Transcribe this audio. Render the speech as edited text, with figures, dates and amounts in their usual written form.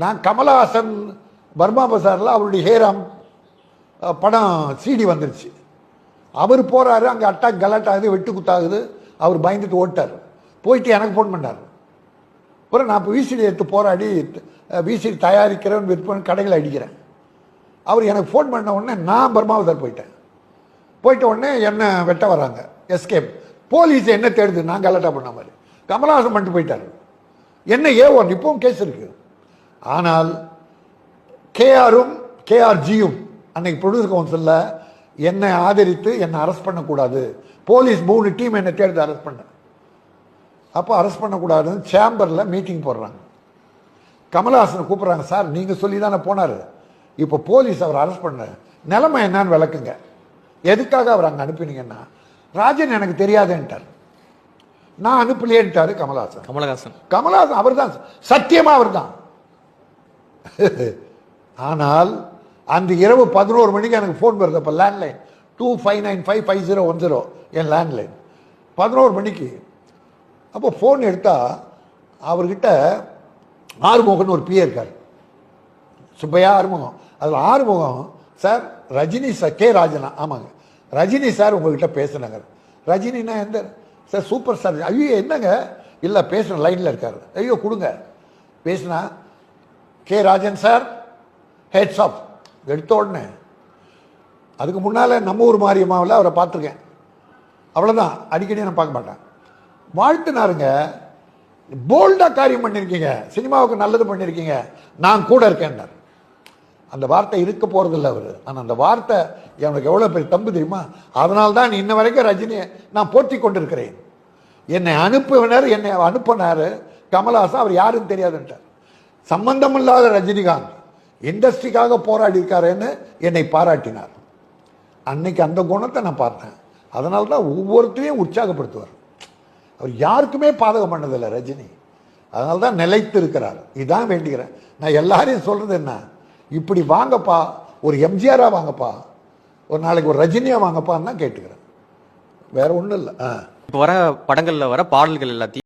நான் கமலஹாசன் பர்மா பசாரில் அவருடைய ஹேராம் படம் சிடி வந்துருச்சு. அவர் போகிறாரு, அங்கே அட்டாக் கலாட் ஆகுது, வெட்டு குத்தாகுது. அவர் பயந்துட்டு ஓட்டார். போயிட்டு எனக்கு ஃபோன் பண்ணார். அப்புறம் நான் இப்போ விசிடி எடுத்து போராடி விசிடி தயாரிக்கிறேன், விற்பனை கடைகளை அடிக்கிறேன். அவர் எனக்கு ஃபோன் பண்ண உடனே நான் பர்மா பசார் போயிட்டேன். போயிட்ட உடனே என்ன வெட்ட வராங்க, எஸ்கேப். போலீஸ் என்ன தேடுது, நான் கலாட்டா பண்ண மாதிரி. கமலஹாசன் பண்ணிட்டு போயிட்டார். என்ன ஏ1 இப்பவும் கேஸ் இருக்கு. ஆனால் கேஆரும் கேஆர்ஜியும் அன்னைக்கு ப்ரொடியூசர் கவுன்சிலில் என்னை ஆதரித்து என்னை அரெஸ்ட் பண்ணக்கூடாது, போலீஸ் 3 டீம் என்னை தேடுது அரெஸ்ட் பண்ண. அப்போ அரெஸ்ட் பண்ணக்கூடாதுன்னு சேம்பரில் மீட்டிங் போடுறாங்க. கமலஹாசனை கூப்பிட்றாங்க, சார் நீங்கள் சொல்லி தானே போனார், இப்போ போலீஸ் அவர் அரெஸ்ட் பண்ண, நிலைமை என்னன்னு விளக்குங்க, எதுக்காக அவர் அங்கே அனுப்பினீங்கன்னா, ராஜன் எனக்கு தெரியாதுன்ட்டார், நான் அனுப்பலையேன்ட்டாரு கமலஹாசன். கமலஹாசன் அவர் தான், சத்தியமா அவர் தான். ஆனால் அந்த இரவு 11 மணிக்கு எனக்கு ஃபோன் வருது. அப்போ லேண்ட்லைன் 25955010 என் லேண்ட்லைன். 11 மணிக்கு. அப்போ ஃபோன் எடுத்தா அவர்கிட்ட ஆறுமுகன் ஒரு பிஏ இருக்கார், சுப்பையா ஆறுமுகம். அதில் Arumugam, sir Rajini sir, K ராஜனா, ஆமாங்க ரஜினி சார் உங்ககிட்ட பேசுனாங்க. ரஜினினா எந்த சார்? Super star. ஐயோ என்னங்க, இல்லை பேசுன லைனில் இருக்கார். ஐயோ கொடுங்க. பேசுனா, K Rajan sir hats off. எடுத்த உடனே அதுக்கு முன்னால் நம்ம ஊர் மாரியம்மாவில் அவரை பார்த்துருக்கேன், அவ்வளோதான், அடிக்கடி நான் பார்க்க மாட்டேன். வாழ்த்துனாருங்க, போல்டாக காரியம் பண்ணியிருக்கீங்க, சினிமாவுக்கு நல்லது பண்ணியிருக்கீங்க, நான் கூட இருக்கேன்னார். அந்த வார்த்தை இருக்க போகிறதில்ல அவர். ஆனால் அந்த வார்த்தை எனக்கு எவ்வளோ பெரிய தம்பு தெரியுமா? அதனால தான் இன்ன வரைக்கும் ரஜினியை நான் போற்றி கொண்டிருக்கிறேன். என்னை அனுப்புவினர், என்னை அனுப்பினார் கமலஹாசன், அவர் யாருன்னு தெரியாதுன்ட்டார். சம்பந்தமில்லாத ரஜினிகாந்த் இண்டஸ்ட்ரிக்காக போராடி இருக்காருன்னு என்னை பாராட்டினார். அன்னைக்கு அந்த குணத்தை நான் பார்த்தேன். அதனால தான் ஒவ்வொருத்தரையும் உற்சாகப்படுத்துவார். அவர் யாருக்குமே பாதகம் பண்ணதில்லை ரஜினி. அதனால தான் நிலைத்து இருக்கிறார். இதான் வேண்டிக்கிறேன். நான் எல்லாரையும் சொல்றது என்ன, இப்படி வாங்கப்பா, ஒரு எம்ஜிஆரா வாங்கப்பா, ஒரு நாளைக்கு ஒரு ரஜினியா வாங்கப்பான்னு தான் கேட்டுக்கிறேன், வேற ஒன்றும் இல்லை. இப்போ வர படங்கள்ல வர பாடல்கள் எல்லாத்தையும்